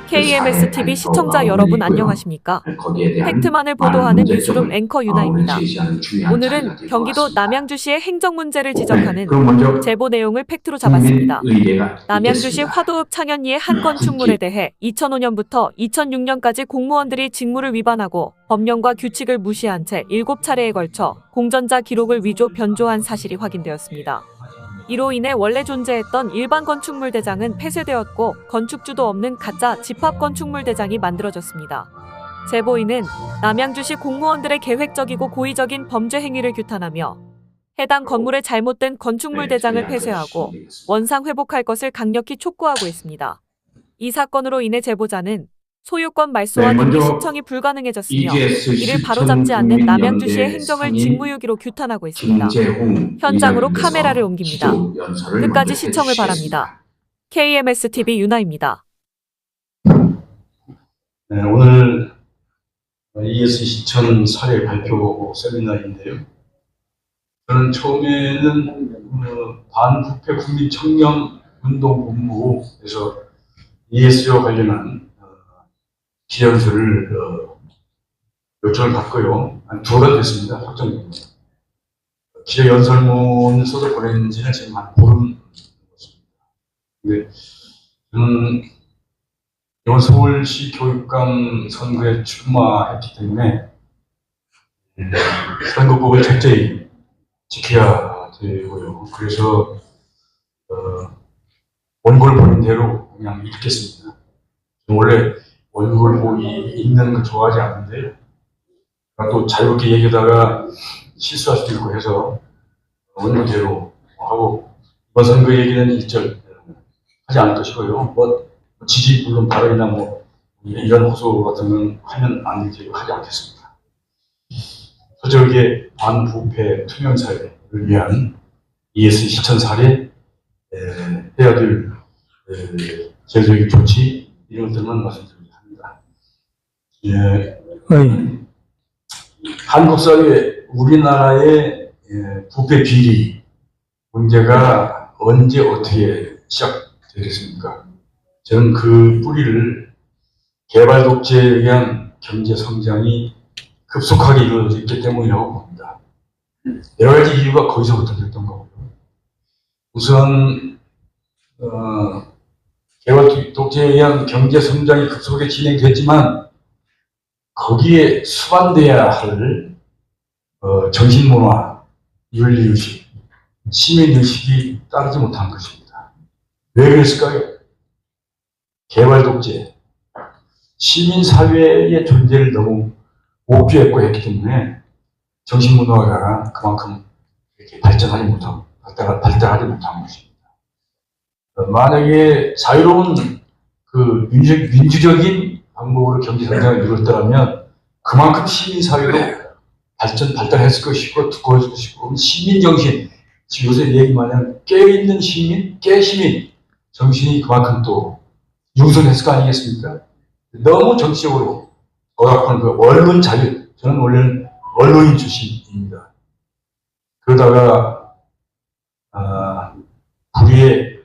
KMSTV 시청자 여러분 안녕하십니까? 팩트만을 보도하는 뉴스룸 앵커 유나입니다. 오늘은 경기도 남양주시의 행정 문제를 지적하는 제보 내용을 팩트로 잡았습니다. 남양주시 화도읍 창현리의 한 건축물에 대해 2005년부터 2006년까지 공무원들이 직무를 위반하고 법령과 규칙을 무시한 채 7차례에 걸쳐 공전자 기록을 위조 변조한 사실이 확인되었습니다. 이로 인해 원래 존재했던 일반 건축물 대장은 폐쇄되었고 건축주도 없는 가짜 집합 건축물 대장이 만들어졌습니다. 제보인은 남양주시 공무원들의 계획적이고 고의적인 범죄 행위를 규탄하며 해당 건물의 잘못된 건축물 대장을 폐쇄하고 원상 회복할 것을 강력히 촉구하고 있습니다. 이 사건으로 인해 제보자는 소유권 말소와 등기 신청이 불가능해졌으며 이를 바로잡지 않는 남양주시의 행정을 직무유기로 규탄하고 있습니다. 현장으로 카메라를 옮깁니다. 끝까지 시청을 바랍니다. KMSTV 유나입니다. 네, 오늘 ES 시청 사례 발표 세미나인데요. 저는 처음에는 반부패 국민청렴운동본부에서 ES와 관련한 기연서를 요청을 받고요. 한 2달 됐습니다. 확정됩니다. 기여연설문 써서 보낸 지는 지금 한 보름 됐습니다. 근데 저는 이번 서울시 교육감 선거에 출마했기 때문에 선거법을 철저히 지켜야 되고요. 그래서 원고를 보낸 대로 그냥 읽겠습니다. 원래 원고를 보고 읽는 거 좋아하지 않는데 또 자유롭게 얘기하다가 실수할 수도 있고 해서 원고대로 하고 이번 선거 얘기는 일절 하지 않을 것이고요. 뭐 지지 물론 발언이나 뭐 이런 호소 같은 건 하면 안 되지 하지 않겠습니다. 서적의 반부패 투명 사회를 위한 ES 시청 사례 해야 될 제도적 조치 이런 것들만 말씀드립니다. 예, 한국 사회 우리나라의 부패 비리 문제가 언제 어떻게 시작되겠습니까? 저는 그 뿌리를 개발 독재에 의한 경제 성장이 급속하게 이루어졌기 때문이라고 봅니다. 여러 가지 이유가 거기서부터 됐던 거고요. 우선 개발 독재에 의한 경제 성장이 급속하게 진행됐지만 거기에 수반돼야 할 정신문화, 윤리의식, 시민의식이 따르지 못한 것입니다. 왜 그랬을까요? 개발 독재, 시민사회의 존재를 너무 옥죄했고 했기 때문에 정신문화가 그만큼 이렇게 발달하지 못한 것입니다. 만약에 자유로운 그 민주적인 방법으로 경제 성장을 이뤘더라면 그만큼 시민사회도 발달했을 것이고 두꺼워질 것이고 시민정신, 지금 요새 얘기 많이 하는 깨있는 시민, 깨시민 정신이 그만큼 또 융성했을 거 아니겠습니까? 너무 정치적으로 억압하는 그 언론 자유, 저는 원래는 언론인 출신입니다. 그러다가 불의의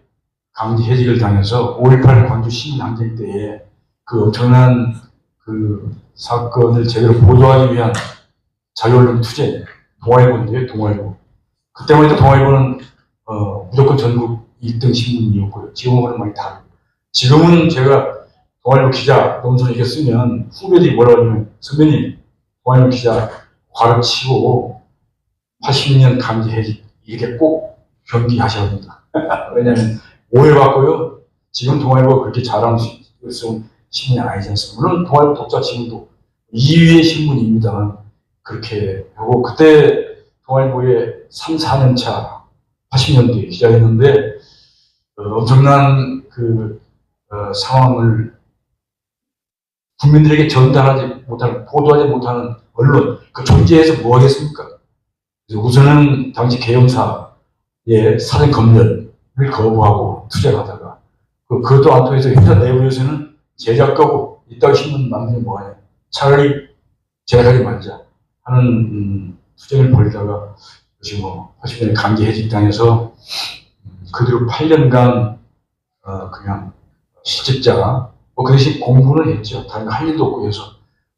강제 해직을 당해서 5.18 광주 시민항쟁 때에 그 엄청난 그 사건을 제대로 보도하기 위한 자유언론 투쟁, 동아일보인데요, 동아일보. 그때만 해도 동아일보는 무조건 전국 1등 신문이었고요. 지금은 많이 다르고. 지금은 제가 동아일보 기자 논문 이렇게 쓰면 후배들이 뭐라고 하냐면 선배님, 동아일보 기자 과로치고 80년 강제 해직 이렇게 꼭 경기하셔야 합니다. 왜냐하면 오해받고요. 지금 동아일보가 그렇게 잘하는 신문이 아니지 않습니까? 물론 동아일보 독자 지금도 2위의 신문입니다만 그렇게 하고 그때 동아일보에 3, 4년 차 80년대에 기자였는데 엄청난 그 상황을 국민들에게 전달하지 못하는, 보도하지 못하는 언론, 그 존재에서 뭐 하겠습니까? 우선은 당시 계엄사의 사전 검열을 거부하고 투쟁하다가 그것도 안 통해서 회사 내부에서는 제작하고 이따위 신문 만들면 뭐하냐, 차라리 제작하지 말자 하는 투쟁을 벌이다가 그것이 뭐 80년에 강제 해직당해서 그대로 8년간 그냥 실직자 뭐 그 대신 공부는 했죠. 다른 거 할 일도 없고 해서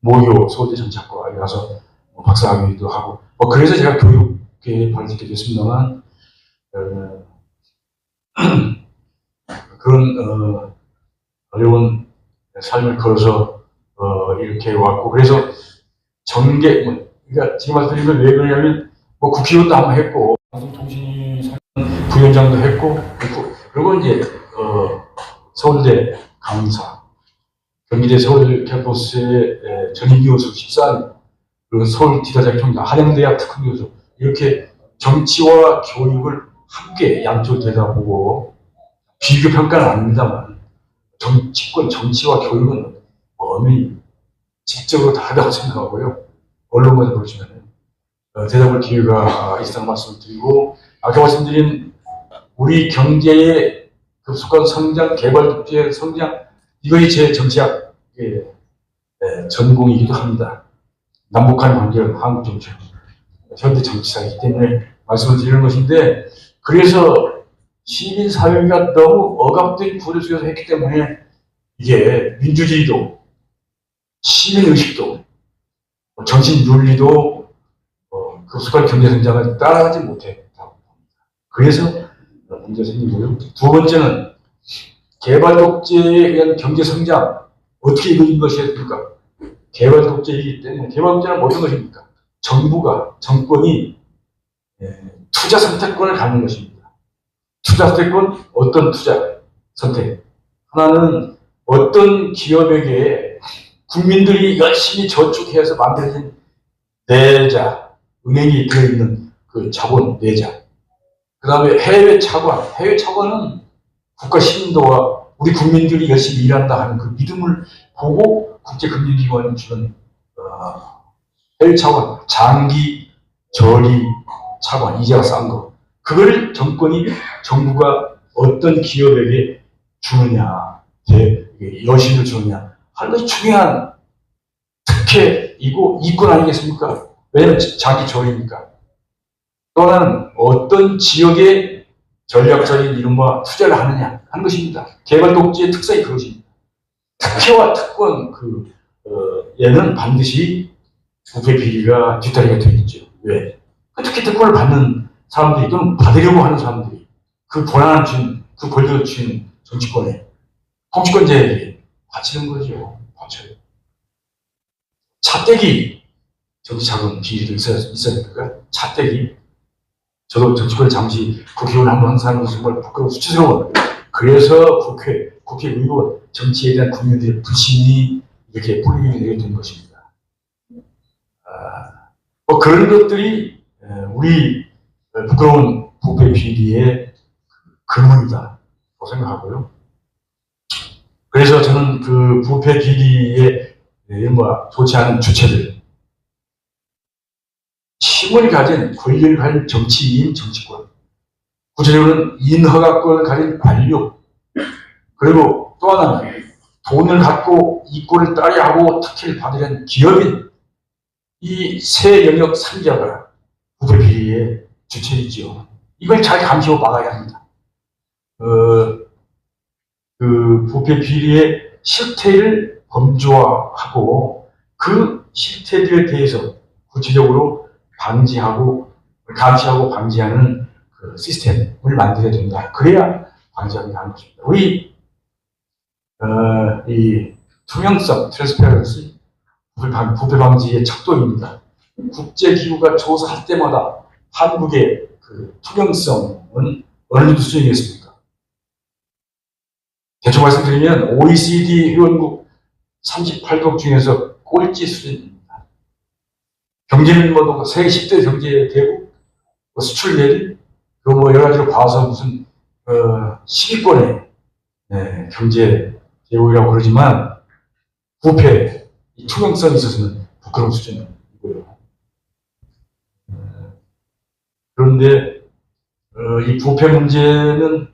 모교 서울대 정치학과에 가서 박사학위도 하고 그래서 제가 교육계에 발을 듣게 됐습니다만 그런 어려운 삶을 걸어서 이렇게 왔고 그래서 전개 그러니까 지금 말씀드린 건 왜 그러냐면 국회의원도 한번 했고 방송통신위 부위원장도 했고 그리고 이제 서울대 강사 경기대 서울 캠퍼스의 전임교수 14년 그리고 서울 지도자 총장 한양대학 특훈교수 이렇게 정치와 교육을 함께 양쪽으로 들여다보고 비교 평가는 아닙니다만 정치와 교육은 엄연히 직접으로 다르다고 생각하고요. 언론과도 그렇지만 대답할 기회가 있다는 말씀을 드리고 아까 말씀드린 우리 경제의 급속한 성장, 개발 독재의 성장 이것이 제 정치학의 전공이기도 합니다. 남북한 관계는 한국 정치학, 현대 정치사이기 때문에 말씀을 드리는 것인데 그래서 시민사회가 너무 억압된 구조 속에서 했기 때문에 이게 민주주의도 시민의식도 정신윤리도 급속한 경제성장을 따라가지 못했다고 봅니다. 그래서 문제가 생기고요. 두 번째는 개발 독재에 의한 경제성장 어떻게 이루어진 것이었습니까? 개발 독재이기 때문에 개발 독재는 어떤 것입니까? 정권이 투자 선택권을 갖는 것입니다. 투자 선택권 어떤 투자 선택? 하나는 어떤 기업에게 국민들이 열심히 저축해서 만들어진 내자, 은행이 들어있는 그 자본 내자. 그 다음에 해외 차관은 국가 신도와 우리 국민들이 열심히 일한다 하는 그 믿음을 보고 국제금융기관이 주는 해외 차관, 장기 저리 차관, 이자가 싼 거. 그걸 정부가 어떤 기업에게 주느냐, 여신을 주느냐 하는 것이 중요한 특혜이고 이권 아니겠습니까? 왜냐하면 장기 저리니까. 또는 어떤 지역에 전략적인 이른바 투자를 하느냐 하는 것입니다. 개발 독재의 특성이 그것입니다. 특혜와 특권 얘는 반드시 부패 비리가 뒷다리가 되어 있죠. 왜? 특혜 특권을 받는 사람들이 또는 받으려고 하는 사람들이 그 권한을 준, 그 권력을 준 정치권에 통치권자에게 바치는 거죠. 바쳐요. 차떼기 정치자금 비리도 있어야 됩니까? 차떼기. 저도 정치권에 잠시 국회의원 한번 한 사람은 정말 부끄러워 수치스러워요. 그래서 국회의원, 정치에 대한 국민들의 불신이 이렇게 뿌리게 된 것입니다. 그런 것들이 우리 부끄러운 부패 비리의 근원이다 생각하고요. 그래서 저는 그 부패 비리의 좋지 않은 주체들, 힘을 가진 권력을 가진 정치인, 정치권, 구체적으로는 인허가권을 가진 관료, 그리고 또 하나는 돈을 갖고 이권을 따려하고 특혜를 받으려는 기업인, 이 세 영역 3자가 부패 비리의 주체이지요. 이걸 잘 감시하고 막아야 합니다. 그 부패 비리의 실태를 범주화하고 그 실태들에 대해서 구체적으로 감시하고 방지하는 그 시스템을 만들어야 된다. 그래야 방지하게 하는 것입니다. 우리 이 투명성, 트랜스페런시, 부패 방지의 척도입니다. 국제기구가 조사할 때마다 한국의 그 투명성은 어느 정도 수준이겠습니까? 대충 말씀드리면 OECD 회원국 38개국 중에서 꼴찌 수준입니다. 경제는 세계 10대 경제 대국, 수출 1위, 여러 가지로 봐서 무슨 10위권의 경제 대국이라고 그러지만 부패, 이 투명성에 있어서는 부끄러운 수준이고요. 그런데 이 부패 문제는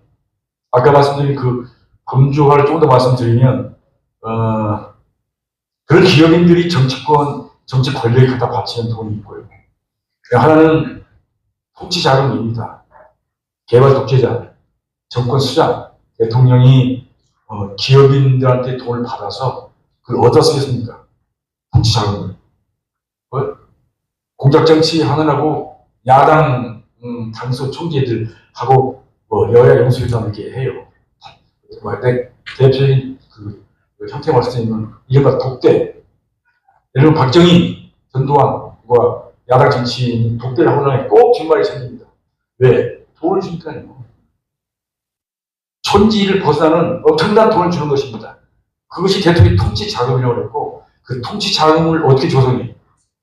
아까 말씀드린 그 범주화를 조금 더 말씀드리면 그런 기업인들이 정치 권력에 갖다 바치는 돈이 있고요. 하나는 통치 자금입니다. 개발 독재자, 정권 수장, 대통령이 기업인들한테 돈을 받아서 그걸 어디다 쓰겠습니까? 통치 자금을. 공작 정치 하느라고 야당 당소 총재들하고 여야 연수회담 이렇게 해요. 대표적인 그 형태 말씀드리면 이른바 독대. 예를 들면 박정희, 전두환과 야당 정치인 독대를 하고 나면 꼭 뒷말이 생깁니다. 왜? 돈을 주니까요. 촌지를 벗어나는 엄청난 돈을 주는 것입니다. 그것이 대통령 통치 자금이라고 했고, 그 통치 자금을 어떻게 조성해?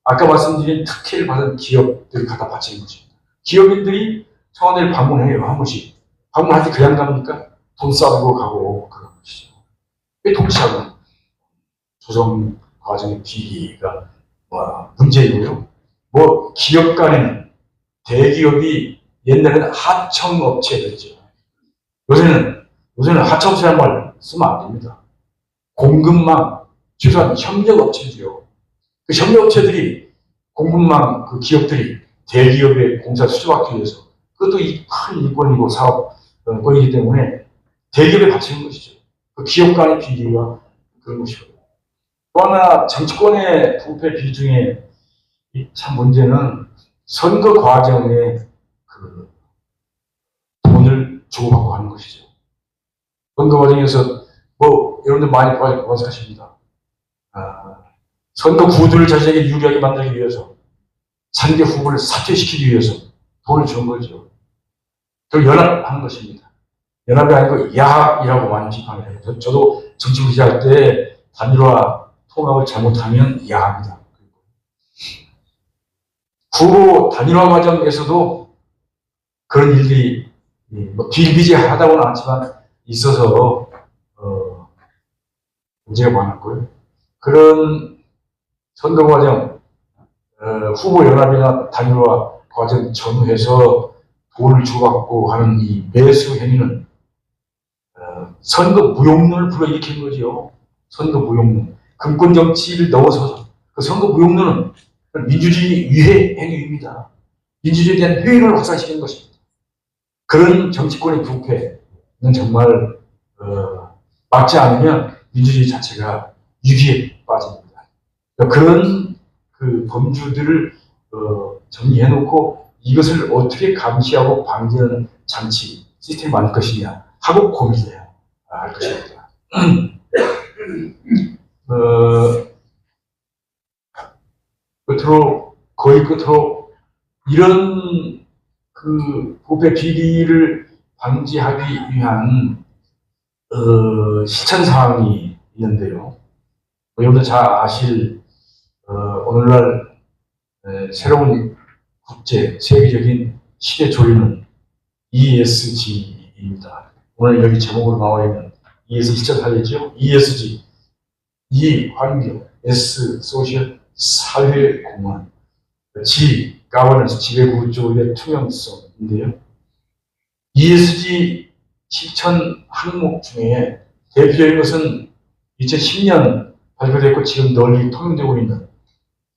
아까 말씀드린 특혜를 받은 기업들을 갖다 바치는 것입니다. 기업인들이 청와대를 방문해요, 한 번씩. 방문할 때 그냥 갑니까? 돈 싸고 가고 그런 것이죠. 왜 통치 자금 조성 과정의 비리가 문제이고요. 기업 간에는 대기업이 옛날에는 하청업체였죠. 요새는 하청업체란 말 쓰면 안 됩니다. 공급망, 최소한 협력업체죠. 그 협력업체들이 공급망 그 기업들이 대기업의 공사를 수주받기 위해서 그것도 이 큰 일권이고 사업권이기 때문에 대기업에 바치는 것이죠. 그 기업 간의 비리가 그런 것이고. 또 하나 정치권의 부패 비리 중에 참 문제는 선거 과정에 그 돈을 주고받고 하는 것이죠. 선거 과정에서 여러분들 많이 관측하십니다. 선거 구도를 자신에게 유리하게 만들기 위해서 상대 후보를 사퇴시키기 위해서 돈을 주는 거죠. 그걸 연합하는 것입니다. 연합이 아니고 야합이라고 많이 비판을 해요. 저도 정치부 시작할 때 단일화 통합을 잘못하면 야합니다. 후보 단일화 과정에서도 그런 일들이 비일비재하다고는 않지만 있어서 문제가 많았고요. 그런 선거 과정, 후보 연합이나 단일화 과정 전후해서 돈을 주고받고 하는 이 매수 행위는 선거 무용론을 불러일으킨 거죠. 선거 무용론. 금권 정치를 넘어서서 그 선거 무용론은 민주주의 위해 행위입니다. 민주주의에 대한 회의를 확산시키는 것입니다. 그런 정치권의 부패는 정말 막지 않으면 민주주의 자체가 위기에 빠집니다. 그런 그 범주들을 정리해놓고 이것을 어떻게 감시하고 방지하는 장치, 시스템을 만들 것이냐 하고 고민해야 할 것입니다. 거의 끝으로 이런 그 부패 비리를 방지하기 위한 실천 사항이 있는데요. 여러분들 잘 아실 오늘날 새로운 세계적인 시대 조류는 ESG입니다. 오늘 여기 제목으로 나와 있는 ESG 실천사례죠. ESG, E 환경, S 소셜 사회공헌, G 가버넌스 지배구조의 투명성인데요. ESG 실천 항목 중에 대표적인 것은 2010년 발표됐고 지금 널리 통용되고 있는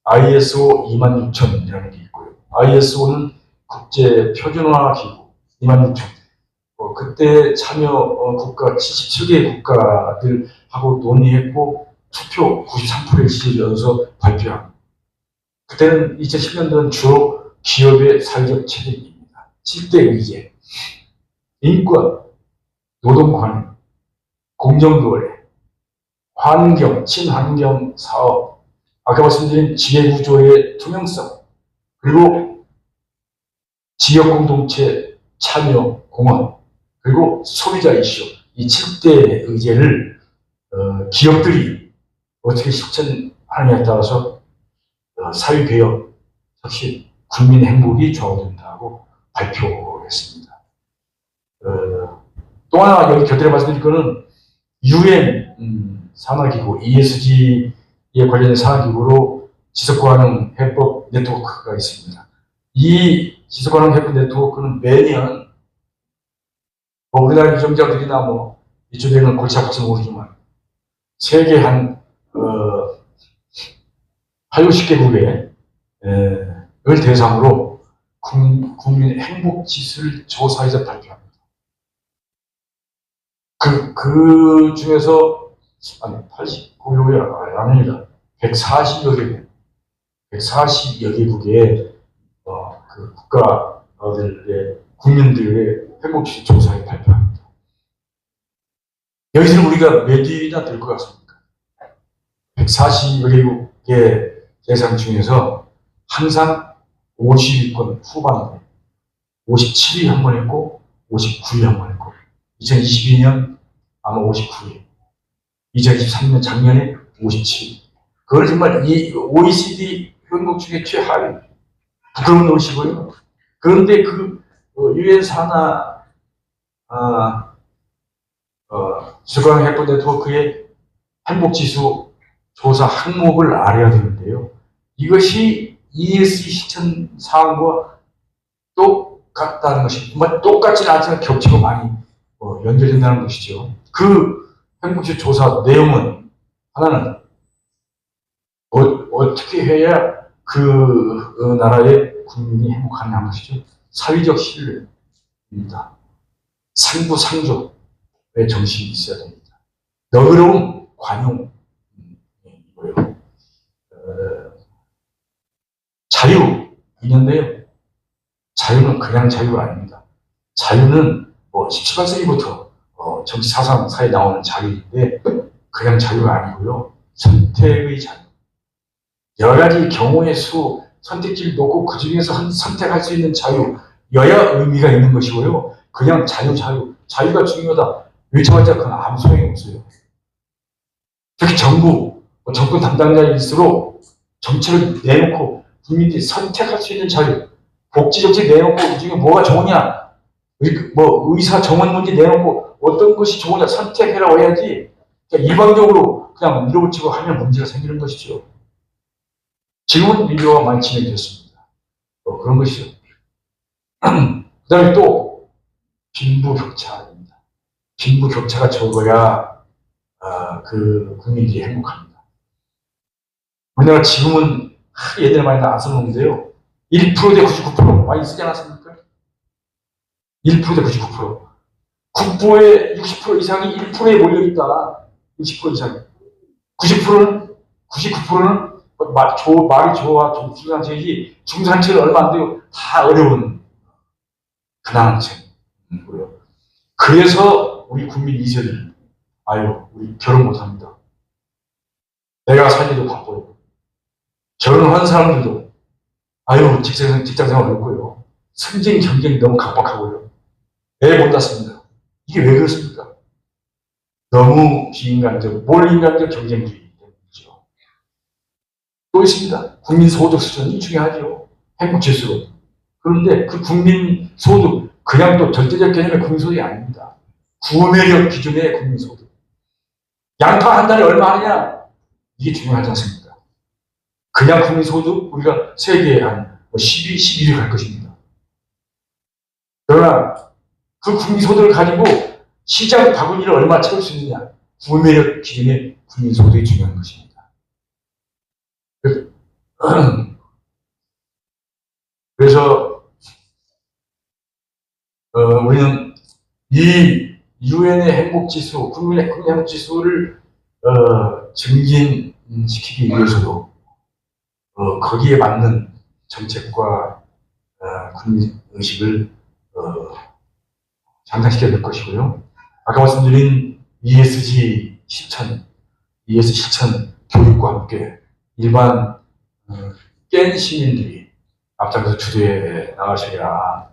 ISO 26000이라는 게 있고요. ISO는 국제 표준화 기구 26000. 그때 참여 국가 77개 국가들하고 논의했고 투표 93%의 지지를 얻어서 발표합니다. 그때는 2010년도는 주로 기업의 사회적 책임입니다. 7대 의제, 인권, 노동관행, 공정거래, 환경, 친환경 사업, 아까 말씀드린 지배구조의 투명성, 그리고 지역공동체 참여 공헌, 그리고 소비자 이슈, 이 7대 의제를 기업들이 어떻게 실천하느냐에 따라서 사회개혁, 역시 국민 행복이 좌우된다고 발표했습니다. 또 하나 여기 곁들여 말씀드릴 거는 UN 산하기구, ESG에 관련된 산하기구로 지속가능 해법 네트워크가 있습니다. 이 지속가능 해법 네트워크는 매년 우리나라 유정자들이나 이쪽에는 골치 아플지 모르지만 세계 한 8, 90개국을 대상으로 국민 행복 지수를 조사해서 발표합니다. 그 중에서, 아니, 89개국이 아닙니다. 140여 개국, 140여 개국의, 그 국가들의, 국민들의 행복지수 조사에 발표합니다. 여기서 우리가 몇 위나 될 것 같습니까? 140여 개국의 대상 중에서 항상 50위권 후반에 57위 한 번 했고 59위 한 번 했고 2022년 아마 59위 2023년 작년에 57위 그걸 정말 이 OECD 회원국 중에 최하위 부끄러운 노릇이고요. 그런데 그 유엔 산하 주관 해본 네트워크의 행복지수 조사 항목을 알아야 되는데요. 이것이 ESG 실천 사항과 똑같다는 것이, 정말 똑같지는 않지만 겹치고 많이 연결된다는 것이죠. 그 행복지수 조사 내용은 하나는 어떻게 해야 그 나라의 국민이 행복하냐는 것이죠. 사회적 신뢰입니다. 상부상조의 정신이 있어야 됩니다. 너그러운 관용이고요. 자유 있는데요. 자유는 그냥 자유가 아닙니다. 자유는 17세기부터 정치 사상사에 나오는 자유인데 그냥 자유가 아니고요. 선택의 자유. 여러 가지 경우의 수, 선택지를 놓고 그 중에서 선택할 수 있는 자유여야 의미가 있는 것이고요. 그냥 자유가 중요하다. 외쳐봤자 그건 아무 소용이 없어요. 특히 정권 담당자일수록 정책을 내놓고 국민들이 선택할 수 있는 자유, 복지 정책 내놓고 그 중에 뭐가 좋으냐, 의사 정원 문제 내놓고 어떤 것이 좋으냐 선택해라고 해야지 일방적으로 그냥 밀어붙이고 하면 문제가 생기는 것이죠. 지금은 민주화가 많이 진행됐습니다. 그런 것이죠. 그 다음에 또 빈부격차입니다. 빈부격차가 적어야 그 국민들이 행복합니다. 우리나라 지금은 예전에 많이 나서는데요. 1% 대 99% 많이 쓰지 않았습니까? 1% 대 99%. 국부의 60% 이상이 1%에 몰려있다. 60% 이상이. 99%는 말이 좋아, 중산층이 얼마 안 돼요. 다 어려운 근황층이고요. 그래서 우리 국민 2세들, 우리 결혼 못합니다. 내가 살기도 바빠요. 결혼한 사람들도, 직장생활 어렵고요. 승진 경쟁이 너무 각박하고요. 애 못 낳습니다. 이게 왜 그렇습니까? 너무 비인간적, 몰인간적 경쟁주의 때문이죠. 또 있습니다. 국민소득 수준이 중요하죠. 행복지수로. 그런데 그 국민소득, 그냥 또 절대적 개념의 국민소득이 아닙니다. 구매력 기준의 국민소득. 양파 한 달에 얼마 하느냐? 이게 중요하지 않습니까? 그냥 국민소득, 우리가 세계에 한 11위 갈 것입니다. 그러나 그 국민소득을 가지고 시장 바구니를 얼마 채울 수 있느냐? 구매력 기준의 국민소득이 중요한 것입니다. 그래서 우리는 이 유엔의 행복지수, 국민의 행복지수를 증진시키기 위해서도 거기에 맞는 정책과 국민 의식을 장착시켜야 될 것이고요. 아까 말씀드린 ESG 실천 교육과 함께 일반 깬 시민들이 앞장서 주도해 나가셔야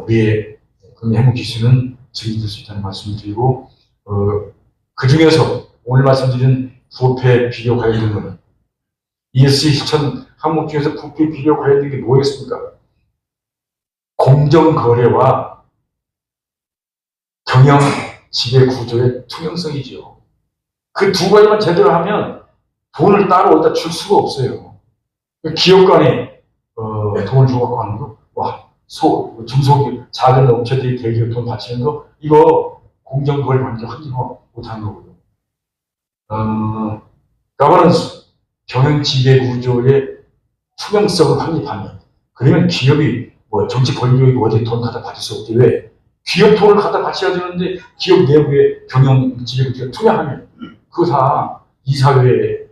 우리의 국민 행복지수는 증진될 수 있다는 말씀을 드리고 그 중에서 오늘 말씀드린 부패 비교 관련된 것은 ESG 실천 항목 중에서 부패 비교 관련된 게 뭐겠습니까? 공정거래와 경영 지배 구조의 투명성이죠. 그 두 가지만 제대로 하면 돈을 따로 어디다 줄 수가 없어요. 기업 간에 돈을 주고 하는 거, 중소기업, 작은 업체들이 대기업 돈 바치는 거, 이거 공정거래 관계 확인 못하는 거고요. 가버넌스, 경영 지배 구조의 투명성을 확립하면, 그러면 기업이 정치 권력이 어디 돈 갖다 받을 수 없지. 왜? 기업 돈을 갖다 바쳐야 되는데 기업 내부의 경영 지배구조가 투명하면 그거 다 이사회에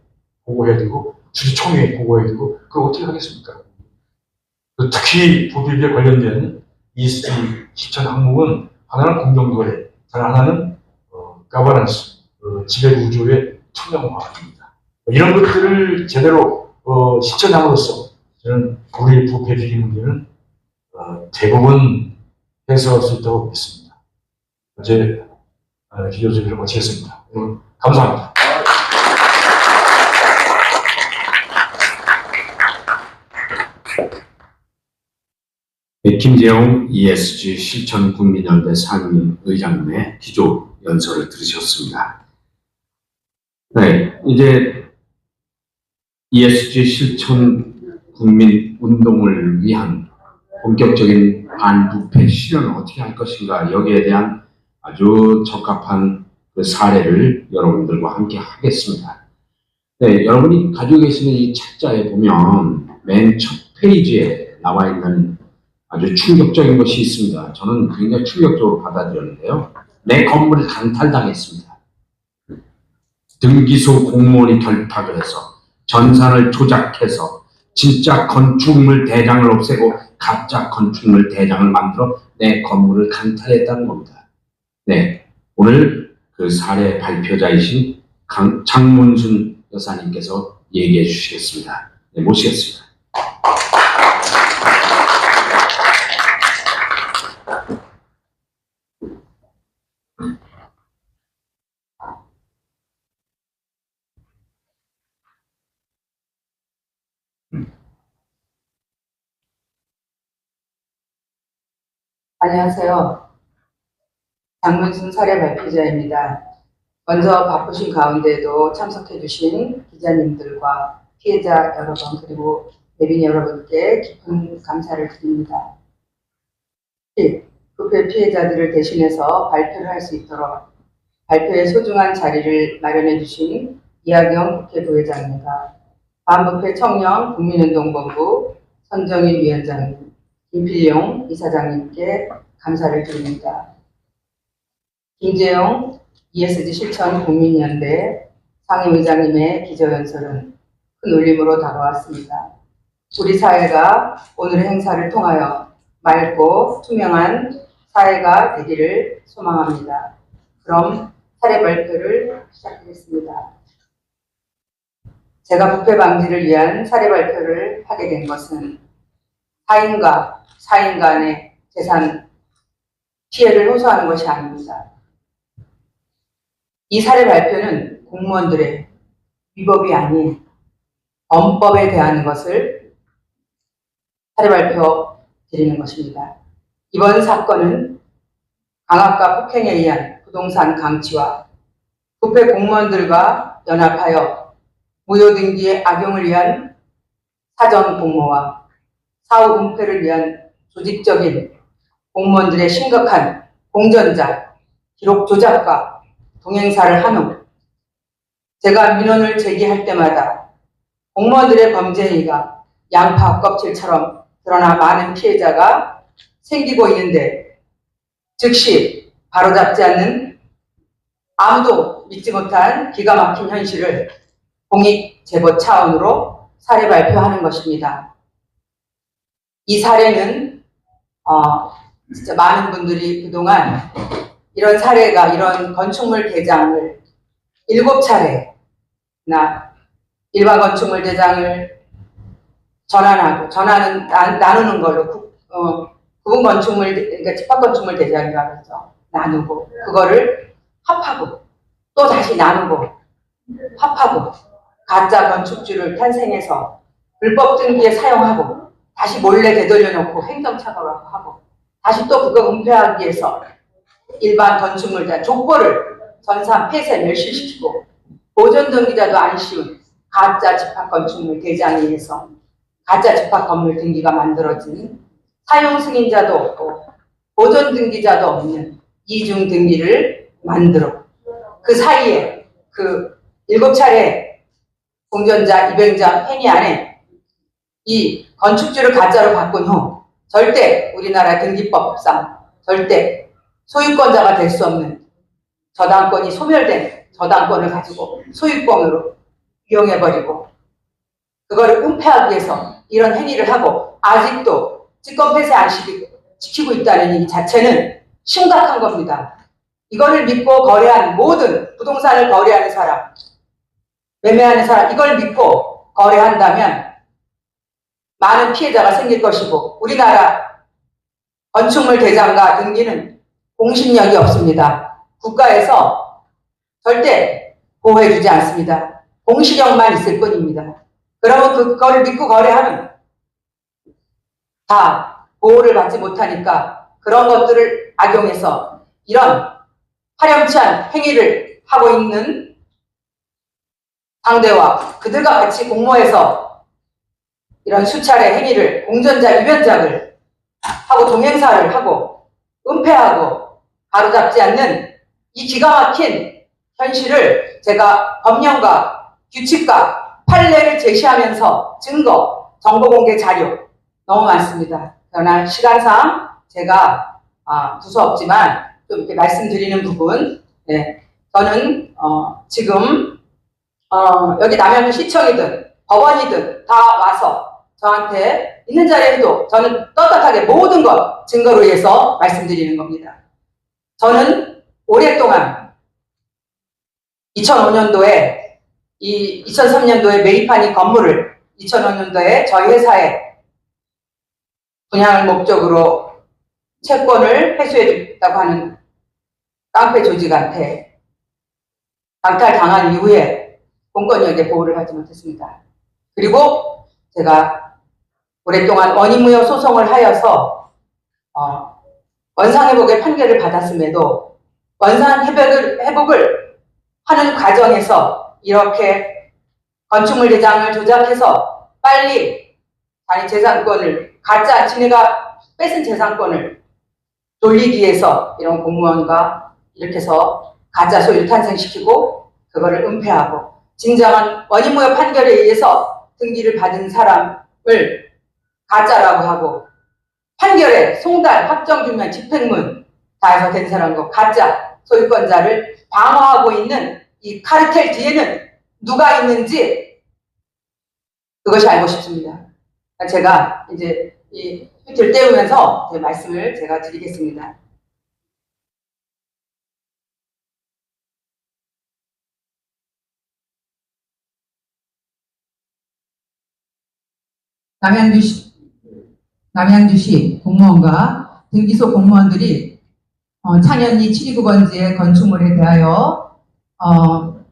보고해야 되고 주주총회에 보고해야 되고 그걸 어떻게 하겠습니까? 특히 부비에 관련된 ESG 실천 항목은 하나는 공정거래, 다른 하나는 가버넌스, 지배구조의 투명화입니다. 이런 것들을 제대로 실천함으로써 저는 우리 부패 비리 문제는 대부분 해소할 수 있다고 믿습니다. 어제 기조적으로 마치겠습니다. 감사합니다. 네, 김재용 ESG 실천 국민연대 상임의장님의 기조 연설을 들으셨습니다. 네, 이제 ESG 실천 국민 운동을 위한 본격적인 반부패 실현을 어떻게 할 것인가, 여기에 대한 아주 적합한 그 사례를 여러분들과 함께 하겠습니다. 네, 여러분이 가지고 계시는 이 책자에 보면 맨 첫 페이지에 나와 있는 아주 충격적인 것이 있습니다. 저는 굉장히 충격적으로 받아들였는데요. 내 건물을 강탈당했습니다. 등기소 공무원이 결탁을 해서 전산을 조작해서 진짜 건축물 대장을 없애고 가짜 건축물 대장을 만들어 내 건물을 강탈했다는 겁니다. 네, 오늘 그 사례 발표자이신 장문순 여사님께서 얘기해 주시겠습니다. 네, 모시겠습니다. 안녕하세요. 장문순 사례 발표자입니다. 먼저 바쁘신 가운데도 참석해주신 기자님들과 피해자 여러분 그리고 대변인 여러분께 깊은 감사를 드립니다. 부패 피해자들을 대신해서 발표를 할 수 있도록 발표에 소중한 자리를 마련해 주신 이하경 국회 부회장님과 반부패 청년 국민운동본부 선정인 위원장님, 김필용 이사장님께 감사를 드립니다. 김재용 ESG 실천 국민연대 상임의장님의 기조연설은 큰 울림으로 다가왔습니다. 우리 사회가 오늘의 행사를 통하여 맑고 투명한 사회가 되기를 소망합니다. 그럼 사례 발표를 시작하겠습니다. 제가 부패 방지를 위한 사례 발표를 하게 된 것은 사인과 사인 간의 재산 피해를 호소하는 것이 아닙니다. 이 사례 발표는 공무원들의 위법이 아닌 범법에 대한 것을 사례 발표 드리는 것입니다. 이번 사건은 강압과 폭행에 의한 부동산 강취와 부패 공무원들과 연합하여 무효등기의 악용을 위한 사전 공모와 사후 은폐를 위한 조직적인 공무원들의 심각한 공전자, 기록 조작과 동행사를 한 후 제가 민원을 제기할 때마다 공무원들의 범죄 행위가 양파 껍질처럼 드러나 많은 피해자가 생기고 있는데 즉시 바로잡지 않는 아무도 믿지 못한 기가 막힌 현실을 공익 제보 차원으로 사례 발표하는 것입니다. 이 사례는 진짜 많은 분들이 그동안 이런 사례가 이런 건축물 대장을 7차례나 일반 건축물 대장을 전환은 나누는 걸로 구분 건축물, 그러니까 집합 건축물 대장이라고 하죠. 나누고 그거를 합하고 또 다시 나누고 합하고 가짜 건축주를 탄생해서 불법 등기에 사용하고 다시 몰래 되돌려놓고 행정처벌하고 하고 다시 또 그거 은폐하기 위해서 일반 건축물 대장 족보를 전산 폐쇄 멸실시키고 보존 등기자도 안 씌운 가짜 집합 건축물 대장에 의해서 가짜 집합 건물 등기가 만들어진 사용 승인자도 없고 보존 등기자도 없는 이중 등기를 만들어 그 사이에 그 7차례 공전자, 입행자 행위 안에 이 건축주를 가짜로 바꾼 후 절대 우리나라 등기법상 절대 소유권자가 될 수 없는 저당권이 소멸된 저당권을 가지고 소유권으로 이용해버리고 그거를 은폐하기 위해서 이런 행위를 하고 아직도 직권 폐쇄 안 지키고 있다는 이 자체는 심각한 겁니다. 이거를 믿고 거래한 모든 부동산을 거래하는 사람, 매매하는 사람, 이걸 믿고 거래한다면 많은 피해자가 생길 것이고 우리나라 건축물 대장과 등기는 공신력이 없습니다. 국가에서 절대 보호해주지 않습니다. 공시력만 있을 뿐입니다. 그러면 그걸 믿고 거래하면 다 보호를 받지 못하니까 그런 것들을 악용해서 이런 파렴치한 행위를 하고 있는 상대와 그들과 같이 공모해서 이런 수차례 행위를 공전자 유변작을 하고 동행사를 하고 은폐하고 바로잡지 않는 이 기가 막힌 현실을 제가 법령과 규칙과 판례를 제시하면서 증거, 정보공개 자료 너무 많습니다. 그러나 시간상 제가 두서없지만 좀 이렇게 말씀드리는 부분, 저는 지금 여기 남양주 시청이든 법원이든 다 와서 저한테 있는 자리에도 저는 떳떳하게 모든 것 증거로 위해서 말씀드리는 겁니다. 저는 오랫동안 2005년도에 2003년도에 매입한 이 건물을 2005년도에 저희 회사에 분양을 목적으로 채권을 회수해줬다고 하는 깡패 조직한테 강탈당한 이후에 공권력의 보호를 받지 못했습니다. 그리고 제가 오랫동안 원인무효 소송을 하여서 원상회복의 판결을 받았음에도 원상회복을 하는 과정에서 이렇게 건축물 대장을 조작해서 빨리 자기 재산권을 가짜 지네가 뺏은 재산권을 돌리기 위해서 이런 공무원과 이렇게 해서 가짜 소유를 탄생시키고 그거를 은폐하고 진정한 원인무효 판결에 의해서 등기를 받은 사람을 가짜라고 하고 판결에 송달, 확정주면, 집행문 다 해서 된 사람과 가짜 소유권자를 방어하고 있는 이 카르텔 뒤에는 누가 있는지 그것이 알고 싶습니다. 제가 이제 이 휘트를 떼우면서 제 말씀을 제가 드리겠습니다. 남양주시 공무원과 등기소 공무원들이 창현리 729번지의 건축물에 대하여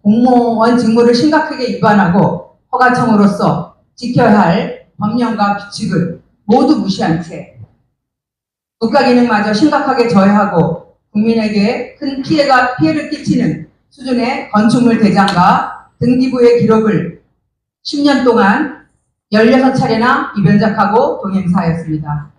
공무원 직무를 심각하게 위반하고 허가청으로서 지켜야 할 법령과 규칙을 모두 무시한 채 국가기능마저 심각하게 저해하고 국민에게 큰 피해를 끼치는 수준의 건축물 대장과 등기부의 기록을 10년 동안 16차례나 위변작하고 동행사였습니다.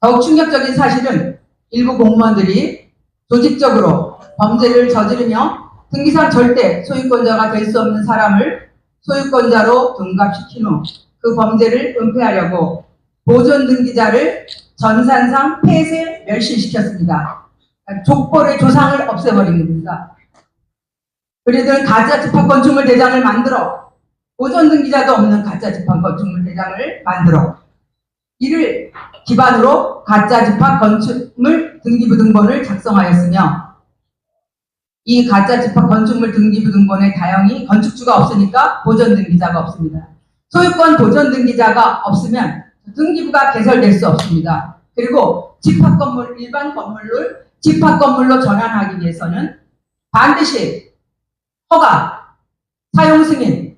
더욱 충격적인 사실은 일부 공무원들이 조직적으로 범죄를 저지르며 등기상 절대 소유권자가 될 수 없는 사람을 소유권자로 둔갑시킨 후 그 범죄를 은폐하려고 보존 등기자를 전산상 폐쇄 멸실시켰습니다. 족벌의 조상을 없애버린 겁니다. 그들은 가짜 집합건축물 대장을 만들어 보존 등기자도 없는 가짜 집합건축물 대장을 만들어 이를 기반으로 가짜 집합건축물 등기부 등본을 작성하였으며 이 가짜 집합건축물 등기부 등본의 다형이 건축주가 없으니까 보존 등기자가 없습니다. 소유권 보존 등기자가 없으면 등기부가 개설될 수 없습니다. 그리고 집합건물, 일반 건물을 집합건물로 전환하기 위해서는 반드시 허가, 사용승인,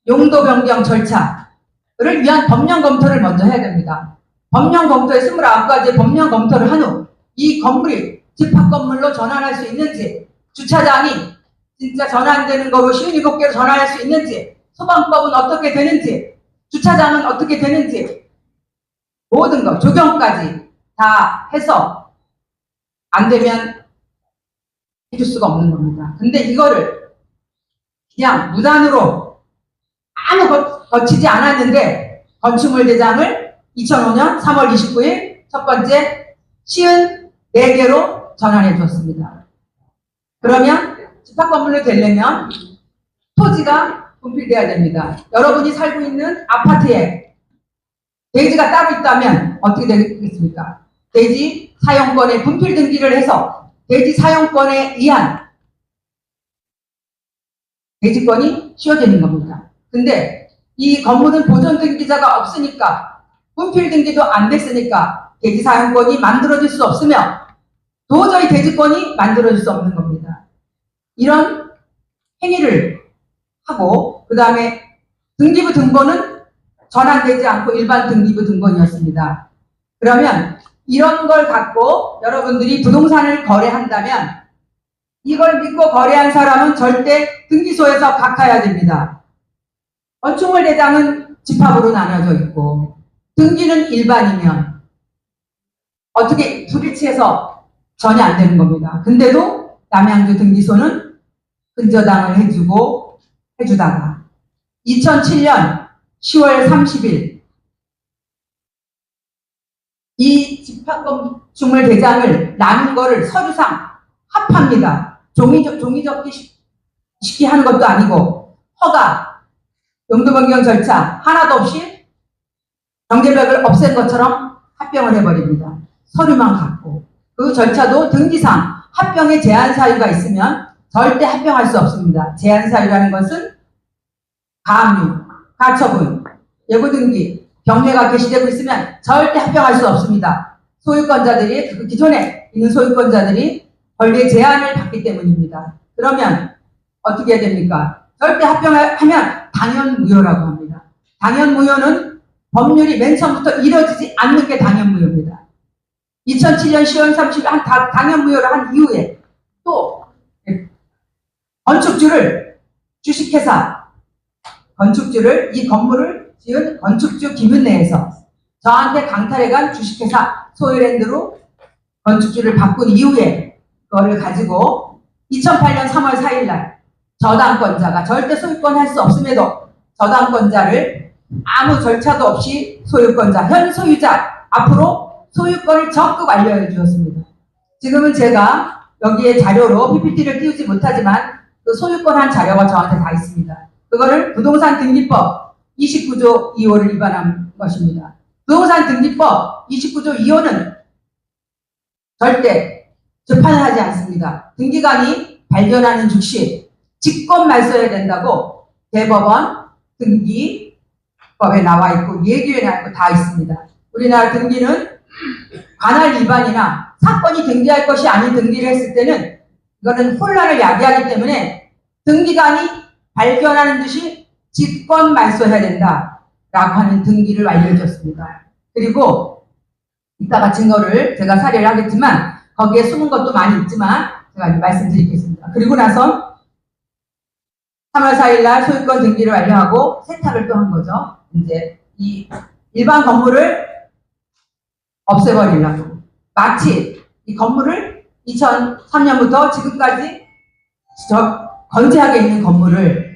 용도 변경 절차를 위한 법령 검토를 먼저 해야 됩니다. 법령 검토에 29가지의 법령 검토를 한 후 이 건물이 집합건물로 전환할 수 있는지, 주차장이 진짜 전환되는 거로 17개로 전환할 수 있는지, 소방법은 어떻게 되는지, 주차장은 어떻게 되는지 모든 것, 조경까지 다 해서 안 되면 해줄 수가 없는 겁니다. 근데 이거를 그냥 무단으로 아무 거치지 않았는데 건축물 대장을 2005년 3월 29일 첫 번째 54개로 전환해 주었습니다. 그러면 집합 건물로 되려면 토지가 분필돼야 됩니다. 여러분이 살고 있는 아파트에 대지가 따로 있다면 어떻게 되겠습니까? 대지 사용권에 분필 등기를 해서 대지 사용권에 의한 대지권이 씌워지는 겁니다. 근데 이 건물은 보존 등기자가 없으니까 분필 등기도 안 됐으니까 대지 사용권이 만들어질 수 없으며 도저히 대지권이 만들어질 수 없는 겁니다. 이런 행위를 하고 그 다음에 등기부 등본은 전환되지 않고 일반 등기부 등본이었습니다. 그러면 이런 걸 갖고 여러분들이 부동산을 거래한다면 이걸 믿고 거래한 사람은 절대 등기소에서 각하해야 됩니다. 건축물 대장은 집합으로 나눠져 있고 등기는 일반이면 어떻게 불일치해서 전혀 안 되는 겁니다. 근데도 남양주 등기소는 근저당을 해주다가 2007년 10월 30일 이 집합건축물 대장을 나눈 거를 서류상 합합니다. 종이접기 쉽게 하는 것도 아니고 허가, 용도 변경 절차 하나도 없이 경제벽을 없앤 것처럼 합병을 해버립니다. 서류만 갖고 그 절차도 등기상 합병에 제한 사유가 있으면 절대 합병할 수 없습니다. 제한 사유라는 것은 가압류, 가처분, 예고등기, 경매가 개시되고 있으면 절대 합병할 수 없습니다. 소유권자들이 그 기존에 있는 소유권자들이 권리의 제한을 받기 때문입니다. 그러면 어떻게 해야 됩니까? 절대 합병하면 당연무효라고 합니다. 당연무효는 법률이 맨 처음부터 이뤄지지 않는 게 당연무효입니다. 2007년 10월 30일 당연무효를 한 이후에 또 건축주를 주식회사 건축주를 이 건물을 지은 건축주 기밀 내에서 저한테 강탈해간 주식회사 소유랜드로 건축주를 바꾼 이후에 그거를 가지고 2008년 3월 4일 날 저당권자가 절대 소유권 할 수 없음에도 저당권자를 아무 절차도 없이 소유권자, 현 소유자 앞으로 소유권을 적극 완료해 주었습니다. 지금은 제가 여기에 자료로 PPT를 띄우지 못하지만 그 소유권 한 자료가 저한테 다 있습니다. 그거를 부동산 등기법 29조 2호를 위반한 것입니다. 부동산 등기법 29조 2호는 절대 재판을 하지 않습니다. 등기관이 발견하는 즉시 직권 말소해야 된다고 대법원 등기법에 나와 있고 예규에 나와 있고 다 있습니다. 우리나라 등기는 관할 위반이나 사건이 등기할 것이 아닌 등기를 했을 때는 이거는 혼란을 야기하기 때문에 등기관이 발견하는 듯이 직권 말소해야 된다라고 하는 등기를 완료해줬습니다. 그리고 이따가 증거를 제가 사례를 하겠지만 거기에 숨은 것도 많이 있지만 제가 말씀드리겠습니다. 그리고 나서 3월 4일 날 소유권 등기를 완료하고 세탁을 또 한 거죠. 이제 이 일반 건물을 없애버리려고 마치 이 건물을 2003년부터 지금까지 건재하게 있는 건물을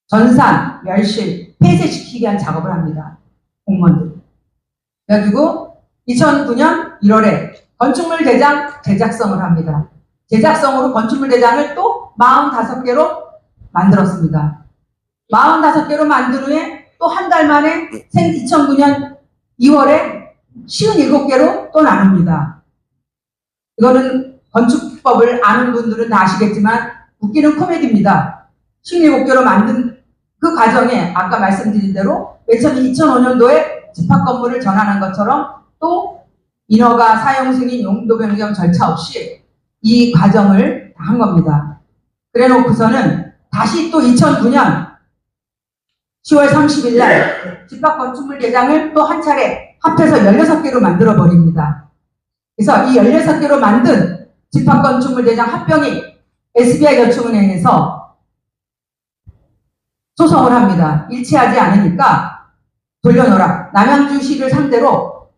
전산, 멸실, 폐쇄시키게 한 작업을 합니다. 공무원들이. 그래가지고 2009년 1월에 건축물 대장 제작성을 합니다. 제작성으로 건축물 대장을 또 45개로 만들었습니다. 45개로 만든 후에 또 한 달 만에 2009년 2월에 57개로 또 나눕니다. 이거는 건축법을 아는 분들은 다 아시겠지만 웃기는 코미디입니다. 57개로 만든 그 과정에 아까 말씀드린 대로 맨 처음 2005년도에 집합 건물을 전환한 것처럼 또 인허가, 사용 승인, 용도 변경 절차 없이 이 과정을 다 한 겁니다. 그래 놓고서는 다시 또 2009년 10월 30일 날 집합 건축물 대장을 또 한 차례 합해서 16개로 만들어 버립니다. 그래서 이 16개로 만든 집합 건축물 대장 합병이 SBI저축은행에서 소송을 합니다. 일치하지 않으니까 돌려놓으라. 남양주시를 상대로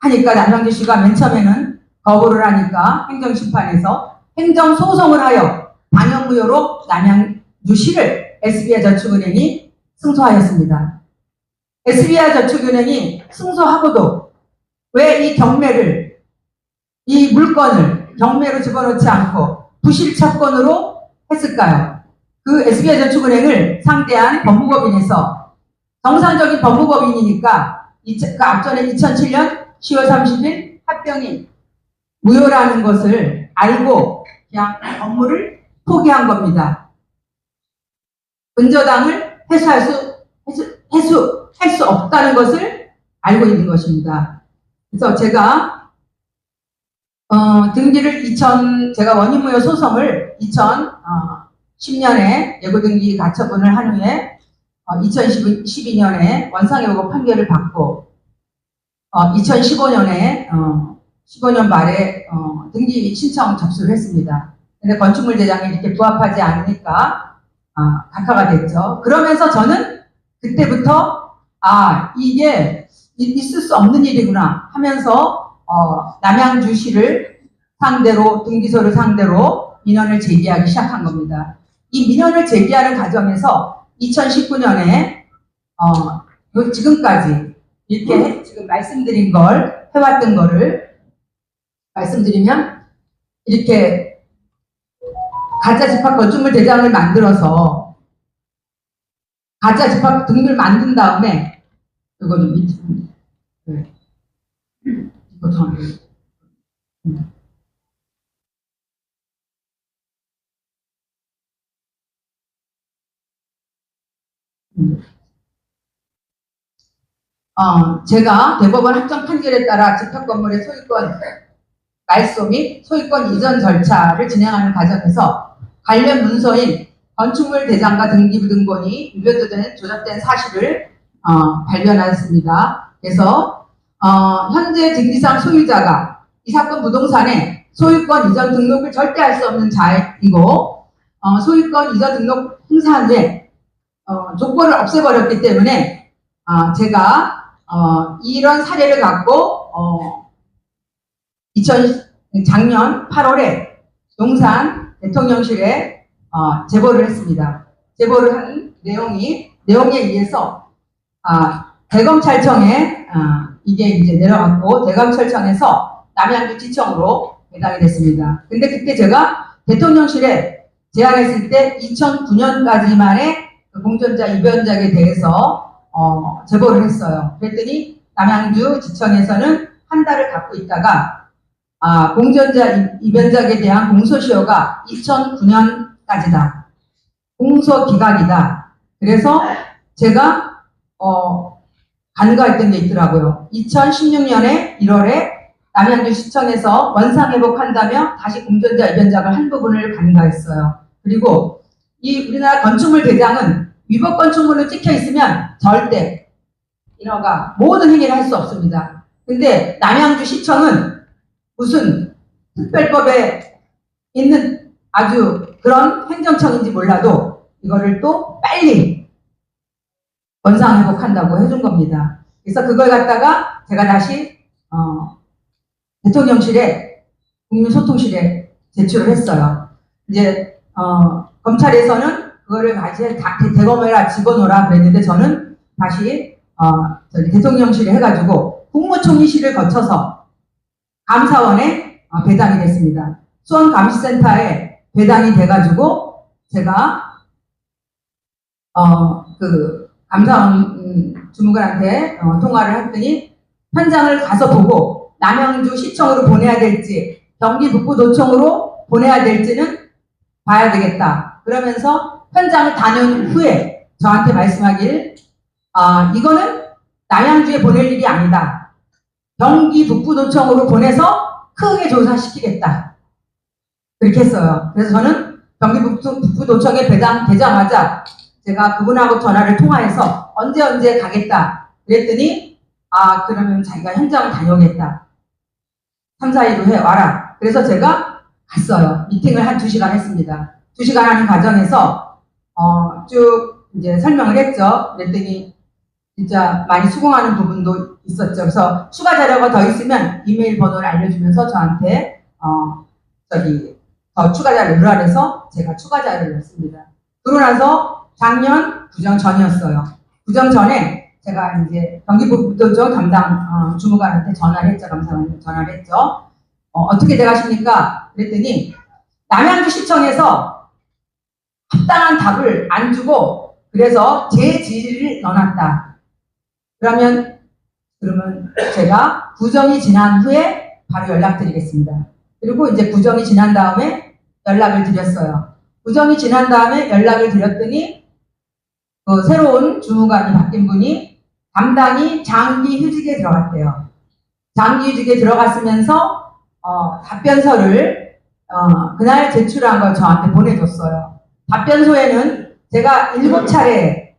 하니까 남양주시가 맨 처음에는 거부를 하니까 행정심판에서 행정소송을 하여 당연무효로 남양주시를 SBI저축은행이 승소하였습니다. SBI저축은행이 승소하고도 왜 이 경매를 이 물건을 경매로 집어넣지 않고 부실 채권으로 했을까요? 그 SBI저축은행을 상대한 법무법인에서 정상적인 법무법인이니까 그 앞전에 2007년 10월 30일 합병이 무효라는 것을 알고 그냥 업무를 포기한 겁니다. 근저당을 회수할 수 없다는 것을 알고 있는 것입니다. 그래서 제가 등기를 제가 원인무효 소송을 2010년에 예고등기 가처분을 한 후에 2012년에 원상회복 판결을 받고 2015년에 15년 말에 등기 신청 접수를 했습니다. 근데 건축물 대장이 이렇게 부합하지 않으니까 각하가 됐죠. 그러면서 저는 그때부터 이게 있을 수 없는 일이구나 하면서 남양주시를 상대로 등기소를 상대로 민원을 제기하기 시작한 겁니다. 이 민원을 제기하는 과정에서 2019년에 지금까지 이렇게 지금 말씀드린 걸 해왔던 거를 말씀드리면 이렇게 가짜 집합 건축물 대장을 만들어서 가짜 집합 등기를 만든 다음에 이거 좀 밑으로 이거 더 제가 대법원 확정 판결에 따라 집합 건물의 소유권 말소 및 소유권 이전 절차를 진행하는 과정에서 관련 문서인 건축물 대장과 등기부등본이 위배된 조작된 사실을 발견하였습니다. 그래서 현재 등기상 소유자가 이 사건 부동산에 소유권 이전 등록을 절대 할 수 없는 자이고 소유권 이전 등록 행사한 후에 조건을 없애버렸기 때문에 제가 이런 사례를 갖고 작년 8월에 용산 대통령실에 제보를 했습니다. 제보를 한 내용에 의해서 대검찰청에 이게 이제 내려갔고 대검찰청에서 남양주지청으로 배당이 됐습니다. 근데 그때 제가 대통령실에 제안했을 때 2009년까지만의 공전자 입연작에 대해서 제보를 했어요. 그랬더니 남양주지청에서는 한 달을 갖고 있다가 공전자 입연작에 대한 공소시효가 2009년까지다. 공소기각이다. 그래서 제가 간과했던 게 있더라고요. 2016년에 1월에 남양주시청에서 원상회복한다며 다시 공전자 입연작을 한 부분을 간과했어요. 그리고 이 우리나라 건축물 대장은 위법 건축물로 찍혀 있으면 절대 인허가 모든 행위를 할 수 없습니다. 근데 남양주시청은 무슨 특별법에 있는 아주 그런 행정청인지 몰라도 이거를 또 빨리 원상회복한다고 해준 겁니다. 그래서 그걸 갖다가 제가 다시 대통령실에 국민소통실에 제출을 했어요. 이제 검찰에서는 그거를 다시 대검에다 집어넣으라 그랬는데 저는 다시 대통령실에 해가지고 국무총리실을 거쳐서 감사원에 배당이 됐습니다. 수원감시센터에 배당이 돼가지고 제가 그 감사원 주무관한테 통화를 했더니 현장을 가서 보고 남양주시청으로 보내야 될지 경기북부도청으로 보내야 될지는 봐야 되겠다. 그러면서 현장을 다녀온 후에 저한테 말씀하길 이거는 남양주에 보낼 일이 아니다. 경기북부도청으로 보내서 크게 조사시키겠다. 그렇게 했어요. 그래서 저는 경기북부도청에 배당되자마자 제가 그분하고 전화를 통화해서 언제 가겠다. 그랬더니 그러면 자기가 현장을 다녀오겠다. 3, 4일 후에 와라. 그래서 제가 갔어요. 미팅을 한 2시간 했습니다. 2시간 하는 과정에서 쭉 이제 설명을 했죠. 그랬더니 진짜 많이 수긍하는 부분도 있었죠. 그래서 추가 자료가 더 있으면 이메일 번호를 알려주면서 저한테 더 추가 자료를 넣으라 해서 제가 추가 자료를 넣었습니다. 그러고 나서 작년 구정 전이었어요. 구정 전에 제가 이제 경기북부도청 담당 주무관한테 전화를 했죠. 감사원한테 전화를 했죠. 어떻게 돼가십니까? 그랬더니 남양주시청에서 합당한 답을 안 주고 그래서 제 질의를 넣어놨다. 그러면 제가 구정이 지난 후에 바로 연락드리겠습니다. 그리고 이제 구정이 지난 다음에 연락을 드렸어요. 구정이 지난 다음에 연락을 드렸더니 그 새로운 주무관이 바뀐 분이 담당이 장기 휴직에 들어갔대요. 장기 휴직에 들어갔으면서 답변서를 그날 제출한 걸 저한테 보내줬어요. 답변서에는 제가 7차례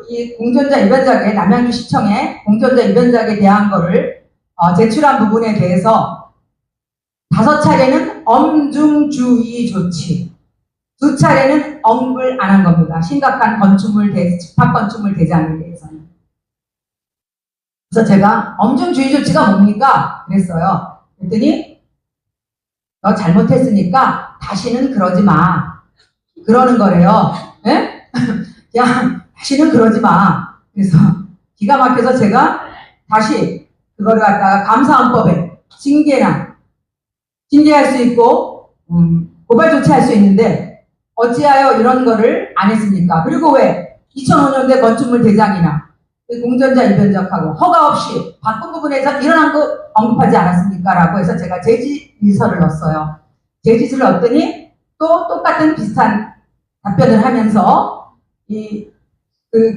이 공전자 입연작에 남양주시청에 공전자 입연작에 대한 거를 제출한 부분에 대해서 5차례는 엄중주의 조치, 2차례는 언급을 안 한 겁니다. 심각한 집합 건축물 대장에 대해서는. 그래서 제가 엄중주의 조치가 뭡니까? 그랬어요. 그랬더니 너 잘못했으니까 다시는 그러지 마. 그러는 거래요. 예? 그냥 다시는 그러지 마. 그래서 기가 막혀서 제가 다시 그거를 갖다가 감사원법에 징계할 수 있고 고발 조치할 수 있는데 어찌하여 이런 거를 안 했습니까? 그리고 왜 2005년대 건축물 대장이나 공전자 입연작하고 허가 없이 바꾼 부분에서 일어난 거 언급하지 않았습니까? 라고 해서 제가 제지서를 넣었어요. 제지서를 넣었더니 또 똑같은 비슷한 답변을 하면서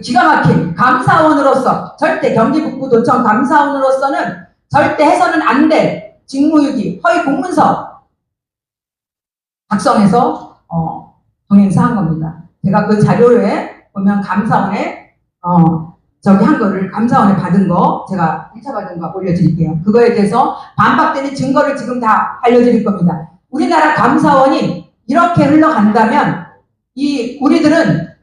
기가 막힌 감사원으로서 절대 경기북부도청 감사원으로서는 절대 해서는 안 될 직무유기 허위 공문서 작성해서 동행사한 겁니다. 제가 그 자료에 보면 감사원에 한 거를 감사원에 받은 거 제가 1차 받은 거 올려드릴게요. 그거에 대해서 반박되는 증거를 지금 다 알려드릴 겁니다. 우리나라 감사원이 이렇게 흘러간다면 우리들은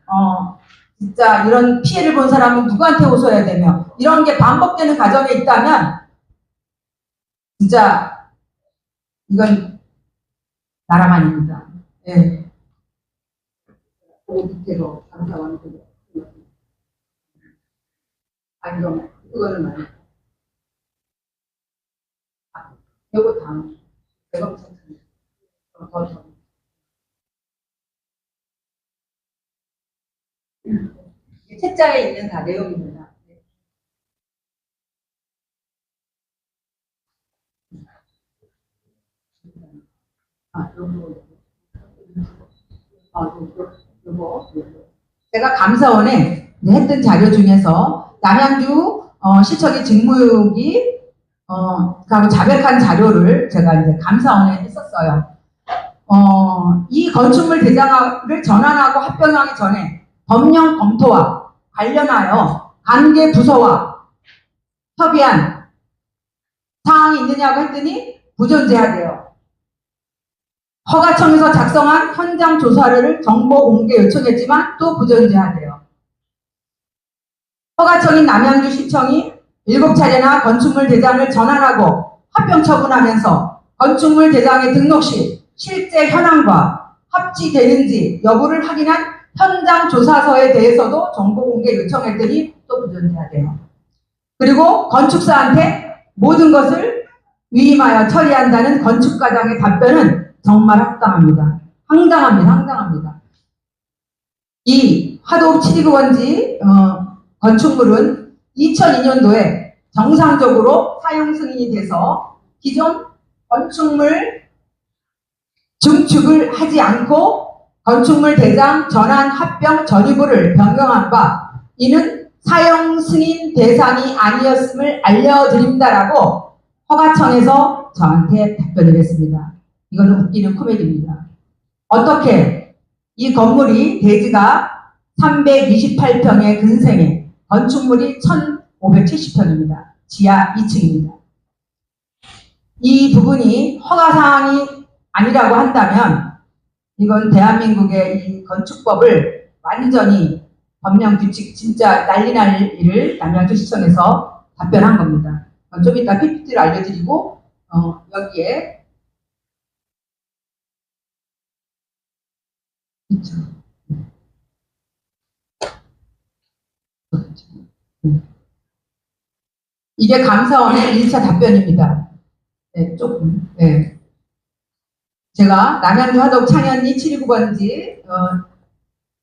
진짜 이런 피해를 본 사람은 누구한테 호소해야 되며 이런 게 반복되는 과정에 있다면 진짜 이건 나라가 아닙니다. 예. 밑으로 감사원 그거는 말이야. 요거 다음. 책자에 있는 다 내용입니다. 제가 감사원에 했던 자료 중에서 남양주 시청의 직무유기 그리고 자백한 자료를 제가 이제 감사원에 했었어요. 이 건축물 대장을 전환하고 합병하기 전에 법령 검토와 관련하여 관계 부서와 협의한 사항이 있느냐고 했더니 부존재하대요. 허가청에서 작성한 현장 조사를 정보 공개 요청했지만 또 부존재하대요. 허가청인 남양주시청이 7차례나 건축물 대장을 전환하고 합병 처분하면서 건축물 대장의 등록 시 실제 현황과 합치되는지 여부를 확인한 현장 조사서에 대해서도 정보 공개 요청했더니 또 부존재하대요. 그리고 건축사한테 모든 것을 위임하여 처리한다는 건축과장의 답변은 정말 황당합니다. 황당합니다. 이 화동 729번지 건축물은 2002년도에 정상적으로 사용 승인이 돼서 기존 건축물 증축을 하지 않고 건축물 대장 전환 합병 전유부를 변경한 바 이는 사용 승인 대상이 아니었음을 알려드립니다라고 허가청에서 저한테 답변을 했습니다. 이거는 웃기는 코미디입니다. 어떻게 이 건물이 대지가 328평의 근생에 건축물이 1570평입니다. 지하 2층입니다. 이 부분이 허가사항이 아니라고 한다면 이건 대한민국의 이 건축법을 완전히 법령 규칙 진짜 난리 날 일을 남양주시청에서 답변한 겁니다. 좀 이따 PPT를 알려드리고 여기에 그렇죠. 이게 감사원의 1차 답변입니다. 네, 조금. 네. 제가 남양주 화덕 창현리 729번지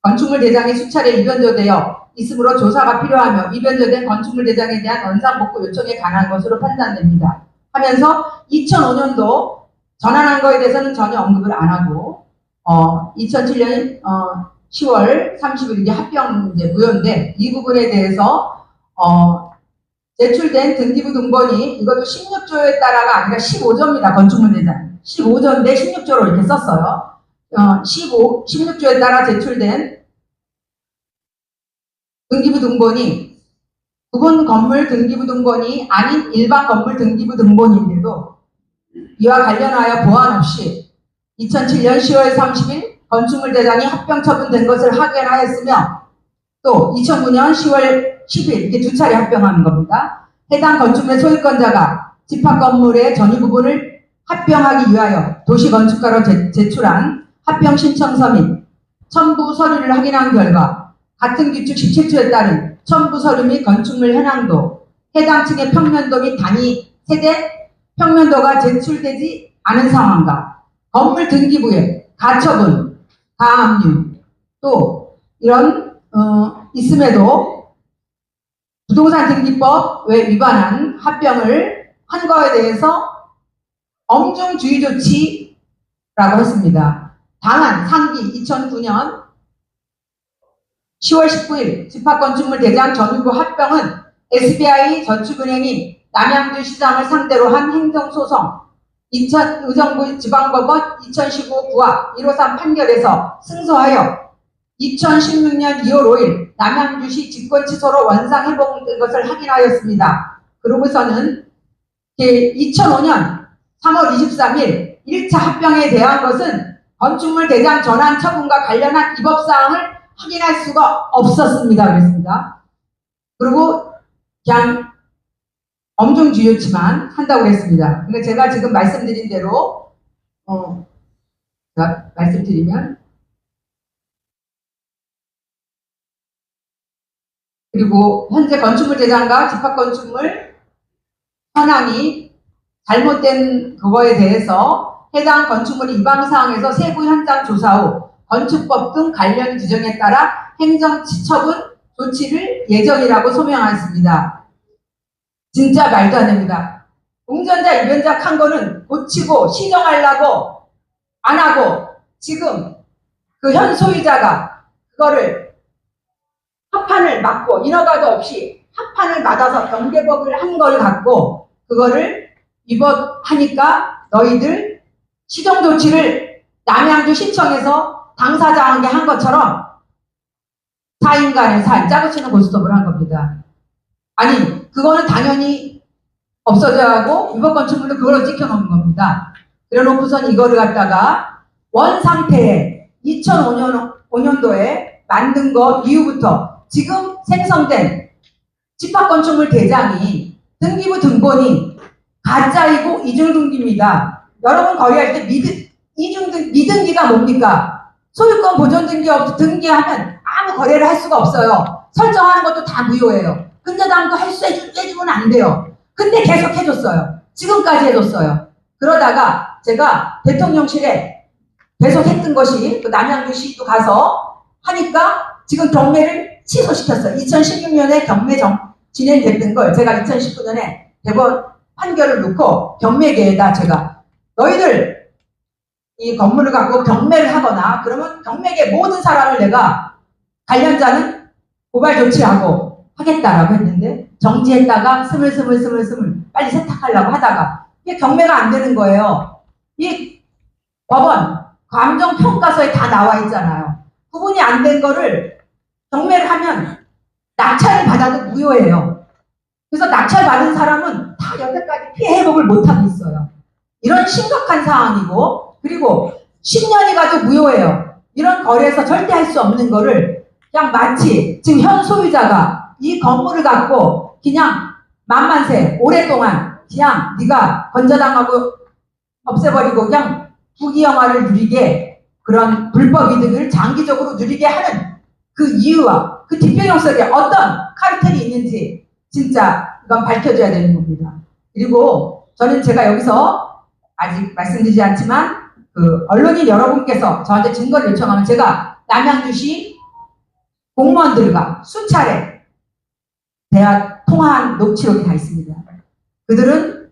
건축물 대장이 수차례 입연조되어 있으므로 조사가 필요하며 입연조된 건축물 대장에 대한 원상복구 요청에 관한 것으로 판단됩니다. 하면서 2005년도 전환한 거에 대해서는 전혀 언급을 안 하고 2007년 10월 30일 이제 합병 이제 무효인데 이 부분에 대해서 제출된 등기부 등본이 이것도 16조에 따라가 아니라 15조입니다. 건축물 대장 15조인데 16조로 이렇게 썼어요. 16조에 따라 제출된 등기부 등본이 구분 건물 등기부 등본이 아닌 일반 건물 등기부 등본인데도 이와 관련하여 보완 없이 2007년 10월 30일 건축물 대장이 합병 처분된 것을 확인하였으며 또 2009년 10월 10일 이렇게 두 차례 합병하는 겁니다. 해당 건축물의 소유권자가 집합 건물의 전유 부분을 합병하기 위하여 도시건축가로 제출한 합병 신청서 및 첨부 서류를 확인한 결과 같은 규칙 17조에 따른 첨부 서류 및 건축물 현황도 해당 층의 평면도 및 단위 세대 평면도가 제출되지 않은 상황과 건물 등기부에 가처분, 가압류 또 이런 있음에도 부동산 등기법에 위반한 합병을 한 거에 대해서 엄중주의 조치라고 했습니다. 다만 상기 2009년 10월 19일 집합건축물 대장 전유부 합병은 SBI 저축은행이 남양주시장을 상대로 한 행정소송 의정부 지방법원 2015 9화 153 판결에서 승소하여 2016년 2월 5일 남양주시 직권취소로 원상 회복된 것을 확인하였습니다. 그러고서는 2005년 3월 23일 1차 합병에 대한 것은 건축물 대장 전환 처분과 관련한 입법사항을 확인할 수가 없었습니다. 그랬습니다. 그리고 그냥 엄중주의치만 한다고 그랬습니다. 그러니까 제가 지금 말씀드린 대로 제가 말씀드리면 그리고 현재 건축물 대장과 집합건축물 현황이 잘못된 그거에 대해서 해당 건축물 입항사항에서 세부 현장 조사 후 건축법 등 관련 규정에 따라 행정처분 조치를 예정이라고 소명하였습니다. 진짜 말도 안 됩니다. 공전자 입연작 한 거는 고치고 시정하려고 안 하고 지금 그 현 소유자가 그거를 합판을 맞고 인허가도 없이 합판을 맞아서 경계법을 한 걸 갖고 그거를 위법하니까 너희들 시정 조치를 남양주 시청에서 당사자에게 한 것처럼 4인간의 살 짜고치는 고스톱을 한 겁니다. 아니 그거는 당연히 없어져야 하고 위법건축물도 그걸로 찍혀놓은 겁니다. 그래놓고선 이거를 갖다가 원상태에 2005년도에 만든 거 이후부터 지금 생성된 집합건축물 대장이 등기부 등본이 가짜이고 이중등기입니다. 여러분 거래할 때 미등기가 뭡니까? 소유권 보존 등기하면 아무 거래를 할 수가 없어요. 설정하는 것도 다 무효예요. 근저당도 해주면 안 돼요. 근데 계속 해줬어요. 지금까지 해줬어요. 그러다가 제가 대통령실에 계속 했던 것이 그 남양주시도 가서 하니까 지금 경매를 취소시켰어요. 2016년에 경매 진행됐던 걸 제가 2019년에 대법원 판결을 놓고 경매계에다 제가 너희들 이 건물을 갖고 경매를 하거나 그러면 경매계 모든 사람을 내가 관련자는 고발 조치하고 하겠다라고 했는데 정지했다가 스물스물 빨리 세탁하려고 하다가 이게 경매가 안 되는 거예요. 이 법원 감정평가서에 다 나와 있잖아요. 구분이 안 된 거를 경매를 하면 낙찰을 받아도 무효예요. 그래서 낙찰 받은 사람은 다 여태까지 피해 회복을 못하고 있어요. 이런 심각한 상황이고 그리고 10년이 가도 무효예요. 이런 거래에서 절대 할 수 없는 거를 그냥 마치 지금 현 소유자가 이 건물을 갖고 그냥 만만세 오랫동안 그냥 네가 건저당하고 없애버리고 그냥 부귀영화를 누리게 그런 불법 이득을 장기적으로 누리게 하는 그 이유와 그 뒷배경 속에 어떤 카르텔이 있는지 진짜 이건 밝혀져야 되는 겁니다. 그리고 저는 제가 여기서 아직 말씀드리지 않지만 그 언론인 여러분께서 저한테 증거를 요청하면 제가 남양주시 공무원들과 수차례 대화 통화한 녹취록이 다 있습니다. 그들은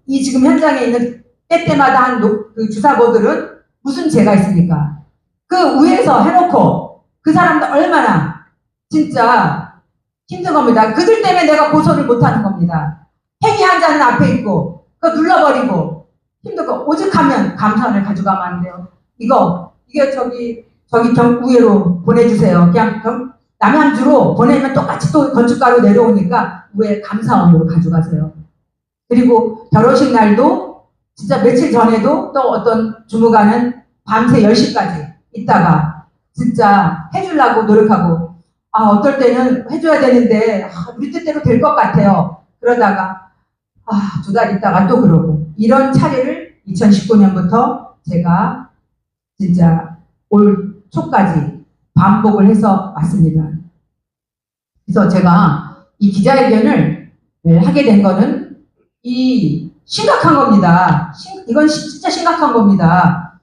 이 지금 현장에 있는 때때마다 한 그 주사보들은 무슨 죄가 있습니까? 그 위에서 해놓고 그 사람들 얼마나 진짜 힘든 겁니다. 그들 때문에 내가 고소를 못하는 겁니다. 행위 한 잔은 앞에 있고 그거 눌러버리고 힘들고 오죽하면 감사원을 가져가면 안 돼요. 이게 저기 우회로 보내주세요. 그냥 남양주로 보내면 똑같이 또 건축가로 내려오니까 우회 감사원으로 가져가세요. 그리고 결혼식 날도 진짜 며칠 전에도 또 어떤 주무관은 밤새 10시까지 있다가 진짜 해주려고 노력하고 어떨 때는 해줘야 되는데 우리 뜻대로 될 것 같아요. 그러다가 2달 있다가 또 그러고 이런 차례를 2019년부터 제가 진짜 올 초까지 반복을 해서 왔습니다. 그래서 제가 이 기자회견을 하게 된 거는 심각한 겁니다. 이건 진짜 심각한 겁니다.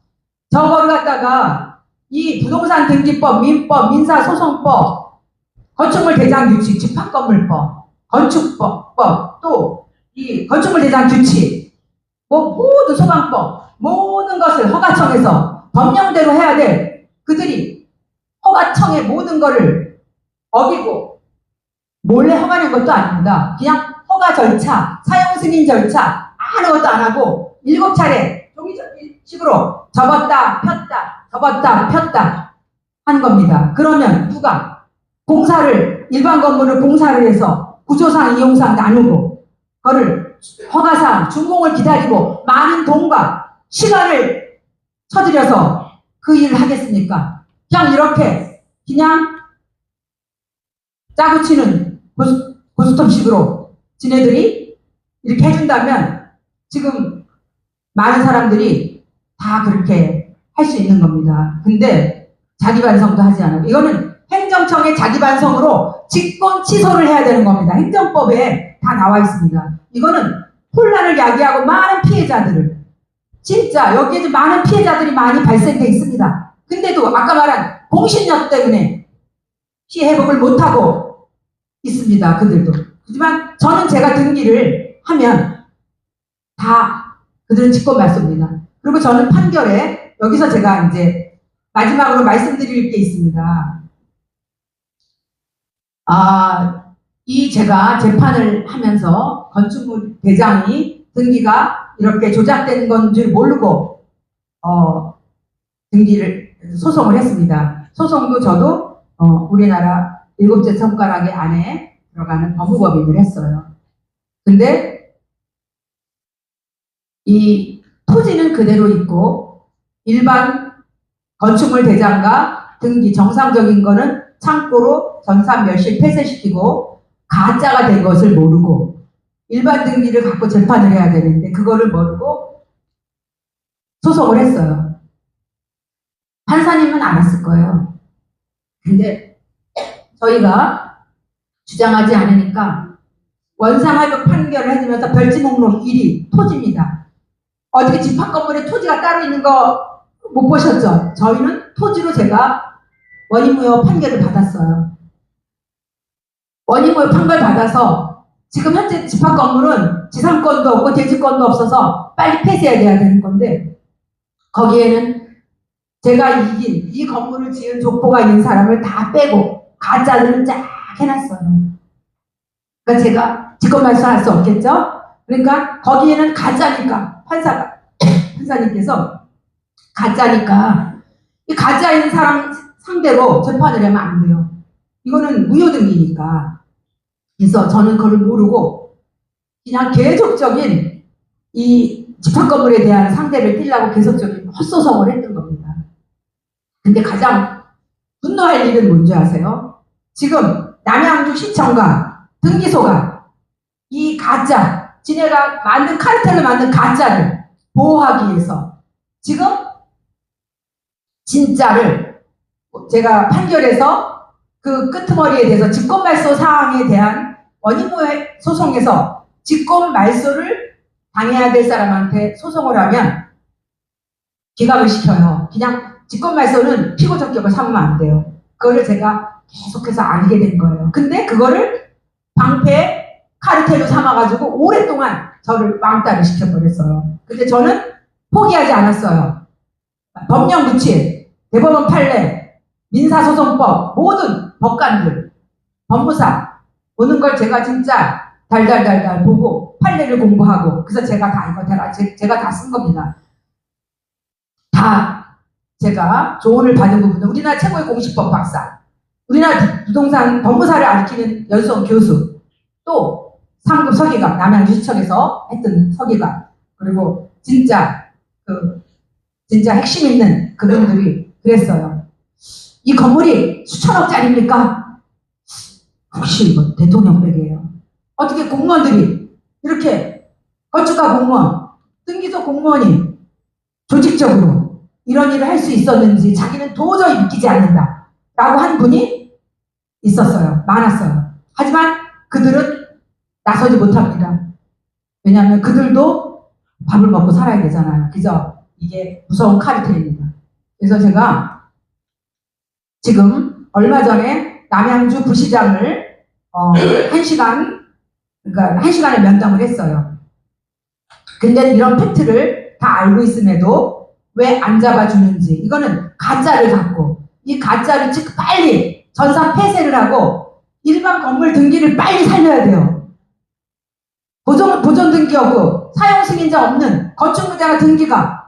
저거를 갖다가 이 부동산 등기법, 민법, 민사소송법, 건축물 대장 규칙, 집합건물법, 건축법, 또 이 건축물 대장 규칙, 모두 소방법, 모든 것을 허가청에서 법령대로 해야 돼. 그들이 허가청의 모든 것을 어기고 몰래 허가낸 것도 아닙니다. 그냥 허가 절차, 사용 승인 절차 아무것도 안 하고 7차례 종이식으로 접었다 폈다 하는 겁니다. 그러면 누가 일반 건물을 공사를 해서 구조상 이용상 나누고 그거를 허가상 준공을 기다리고 많은 돈과 시간을 쳐들여서 그 일을 하겠습니까? 그냥 이렇게 짜고 치는 고스톱식으로 지네들이 이렇게 해준다면 지금 많은 사람들이 다 그렇게 할 수 있는 겁니다. 근데 자기 반성도 하지 않아요. 이거는 행정청의 자기 반성으로 직권 취소를 해야 되는 겁니다. 행정법에 다 나와 있습니다. 이거는 혼란을 야기하고 많은 피해자들을 진짜 여기에 많은 피해자들이 많이 발생돼 있습니다. 근데도 아까 말한 공신력 때문에 피해 회복을 못하고 있습니다. 그들도. 하지만 저는 제가 등기를 하면 다 그들은 직권 말소입니다. 그리고 저는 판결에 여기서 제가 이제 마지막으로 말씀드릴 게 있습니다. 제가 재판을 하면서 건축물 대장이 등기가 이렇게 조작된 건 줄 모르고 소송을 했습니다. 소송도 저도 우리나라 7째 손가락의 안에 들어가는 법무법인을 했어요. 근데 이 토지는 그대로 있고 일반 건축물 대장과 등기 정상적인 거는 창고로 전산 멸실 폐쇄시키고 가짜가 된 것을 모르고 일반 등기를 갖고 재판을 해야 되는데 그거를 모르고 소송을 했어요. 판사님은 알았을 거예요. 근데 저희가 주장하지 않으니까 원상하격 판결을 해주면서 별지 목록 1위 토지입니다. 어떻게 집합 건물에 토지가 따로 있는 거 못 보셨죠? 저희는 토지로 제가 원인무효 판결을 받았어요. 원인무효 판결 받아서 지금 현재 집합 건물은 지상권도 없고 대지권도 없어서 빨리 폐쇄해야 되는 건데 거기에는 제가 이긴 이 건물을 지은 족보가 있는 사람을 다 빼고 가짜들을 쫙 해놨어요. 그러니까 제가 직권말소할 수 없겠죠? 그러니까 거기에는 가짜니까 판사님께서 가짜니까 이 가짜인 사람 상대로 재판을 하면 안 돼요. 이거는 무효등기니까. 그래서 저는 그걸 모르고 그냥 계속적인 이 집합건물에 대한 상대를 띄려고 계속적인 헛소송을 했던 겁니다. 근데 가장 분노할 일은 뭔지 아세요? 지금 남양주시청과 등기소가 이 가짜, 지네가 만든 카르텔을 만든 가짜를 보호하기 위해서 지금 진짜를 제가 판결에서 그 끄트머리에 대해서 직권말소 사항에 대한 원인무효 소송에서 직권말소를 당해야 될 사람한테 소송을 하면 기각을 시켜요. 그냥 직권말소는 피고 적격을 삼으면 안 돼요. 그거를 제가 계속해서 알게 된 거예요. 근데 그거를 방패 카르텔로 삼아가지고 오랫동안 저를 왕따를 시켜버렸어요. 근데 저는 포기하지 않았어요. 법령 구칠, 대법원 판례, 민사소송법, 모든 법관들, 법무사 오는 걸 제가 진짜 달달달달 보고 판례를 공부하고 그래서 제가 다 이거 제가 다 쓴 겁니다. 다 제가 조언을 받은 부분은 우리나라 최고의 공식법 박사, 우리나라 부동산 법무사를 가르치는 연수원 교수, 또 상급 서기관, 남양주시청에서 했던 서기관, 그리고 진짜 진짜 핵심 있는 그분들이 그랬어요. 이 건물이 수천억짜리입니까? 혹시 이거 대통령백이에요. 어떻게 공무원들이 이렇게 건축가 공무원, 등기소 공무원이 조직적으로 이런 일을 할 수 있었는지 자기는 도저히 믿기지 않는다 라고 한 분이 있었어요. 많았어요. 하지만 그들은 나서지 못합니다. 왜냐하면 그들도 밥을 먹고 살아야 되잖아요. 그죠? 이게 무서운 카르텔입니다. 그래서 제가 지금 얼마 전에 남양주 부시장을 1시간에 면담을 했어요. 근데 이런 팩트를 다 알고 있음에도 왜 안 잡아주는지, 이거는 가짜를 갖고 이 가짜를 빨리 전산 폐쇄를 하고 일반 건물 등기를 빨리 살려야 돼요. 보존 등기 없고 사용 승인자 없는 건축물자가 등기가